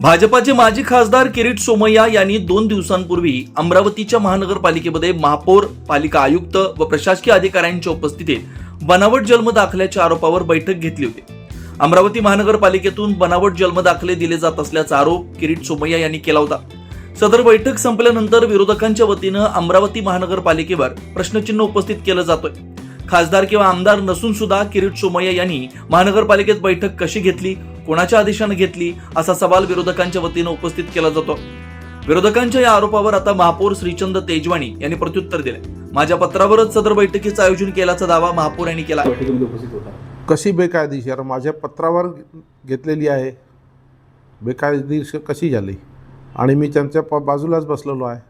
भाजपाचे माजी खासदार किरीट सोमय्या यांनी 2 दिवसांपूर्वी अमरावतीच्या महानगरपालिकेमध्ये महापौर, पालिका आयुक्त व प्रशासकीय अधिकाऱ्यांच्या उपस्थितीत बनावट जन्मदाखल्याच्या आरोपावर बैठक घेतली होती। अमरावती महानगरपालिकेतून बनावट जन्मदाखले दिले जात असल्याचा आरोप किरीट सोमय्या यांनी केला होता। सदर बैठक संपल्यानंतर विरोधकांच्या वतीनं अमरावती महानगरपालिकेवर प्रश्नचिन्ह उपस्थित केलं जातोय। खासदार किंवा आमदार नसून सुद्धा किरीट सोमय्या यांनी महानगरपालिकेत बैठक कशी घेतली, कोणाच्या आदेशाने घेतली, असा सवाल विरोधकांच्या वतीनं उपस्थित केला जातो। विरोधकांच्या या आरोपावर आता महापौर श्रीचंद तेजवाणी यांनी प्रत्युत्तर दिले। माझ्या पत्रावरच सदर बैठकीचं आयोजन केल्याचा दावा महापौर यांनी केला। बैठकीमध्ये उपस्थित होता। कशी बेकायदेशीर माझ्या पत्रावर घेतलेली आहे, बेकायदेशीर कशी झाली आणि मी त्यांच्या बाजूलाच बसलेलो आहे।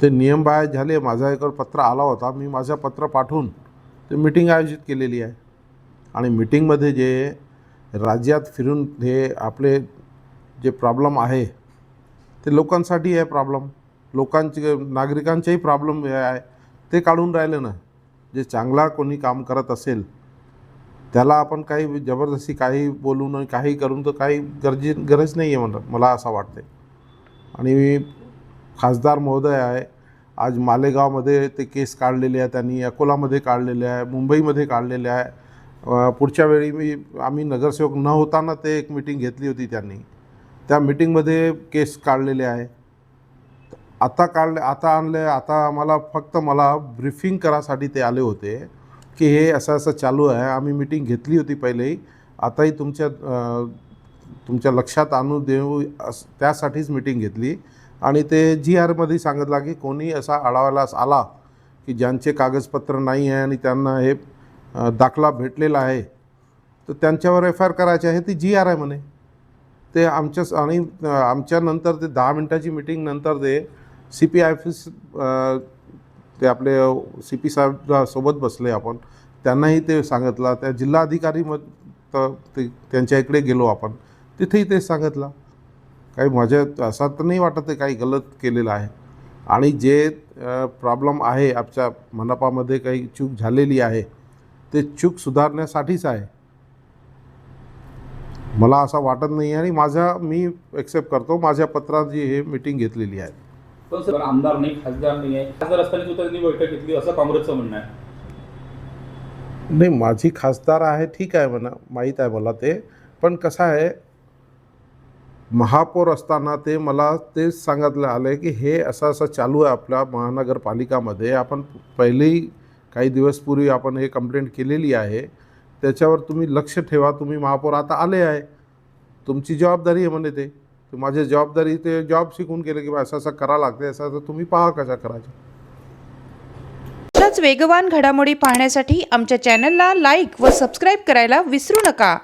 ते नियमबाह्य झाले। माझा एक पत्र आला होता, मी माझा पत्र पाठवून ते मीटिंग आयोजित केलेली आहे आणि मीटिंगमध्ये जे राज्यात फिरून हे आपले जे प्रॉब्लेम आहे ते लोकांसाठी आहे। प्रॉब्लेम लोकांचे नागरिकांचेही प्रॉब्लेम आहे ते काढून राहिले ना। जे चांगला कोणी काम करत असेल त्याला आपण काही जबरदस्ती काही बोलून काही करून तर काही गरज नाही आहे मला असं वाटते। आणि खासदार महोदय आहे, आज मालेगावमध्ये ते केस काढलेले आहे, त्यांनी अकोलामध्ये काढलेले आहे, मुंबईमध्ये काढलेले आहे। पुढच्या वेळी आम्ही नगरसेवक न होताना ते एक मीटिंग घेतली होती, त्यांनी त्या मीटिंगमध्ये केस काढलेले आहे। आता आम्हाला फक्त मला ब्रीफिंग करासाठी ते आले होते की हे असं असं चालू आहे। आम्ही मीटिंग घेतली होती पहिलेही, आताही तुमच्या लक्षात आणून देऊ त्यासाठीच मीटिंग घेतली। आणि ते GRमध्ये सांगितलं की कोणी असा अडवायला आला की ज्यांचे कागदपत्र नाही आहे आणि त्यांना हे दाखला भेटलेला आहे तर त्यांच्यावर FIR करायची आहे। ती GR आहे म्हणे। ते आमच्या नंतर ते 10 मिनिटाची मीटिंग नंतर ते CP ऑफिस ते आपले CP साहेब सोबत बसले आपण, त्यांनाही ते सांगितलं। त्या जिल्हाधिकारी ते त्यांच्या इकडे गेलो आपण, तिथेही ते सांगितलं। काही माझ्या असं तर नाही वाटत आहे काही गलत केलेलं आहे। आणि जे प्रॉब्लेम आहे आमच्या मनपामध्ये काही चूक झालेली आहे ते चूक सुधारण्यासाठीच आहे, मला असं वाटत नाही। आणि मी एक्सेप्ट करतो माझ्या पत्रात जी हे मीटिंग घेतलेली आहे। पण सर आमदार नाही, खासदार नाही आहे, खासदार असताना सुद्धा त्यांनी बैठक घेतली असं काँग्रेसचं म्हणणं आहे। नाही, माझी खासदार आहे ठीक आहे म्हणा, माहीत आहे मला ते। पण कसं आहे, महापौर असताना ते मला तेच सांगितलं आलं की हे असं असं चालू आहे आपल्या महानगरपालिकामध्ये। आपण पहिलेही काही दिवस पूर्वी आपण हे कंप्लेंट केलेली आहे, त्याच्यावर तुम्ही लक्ष ठेवा। तुम्ही महापौर आता आले आहे, तुमची जबाबदारी आहे म्हणे ते माझी जबाबदारी, ते जॉब शिकून केलं की असं असं करा लागते, असं असं तुम्ही पहा कशा करायचं। अशाच वेगवान घडामोडी पाहण्यासाठी आमच्या चॅनलला लाईक व सबस्क्राईब करायला विसरू नका।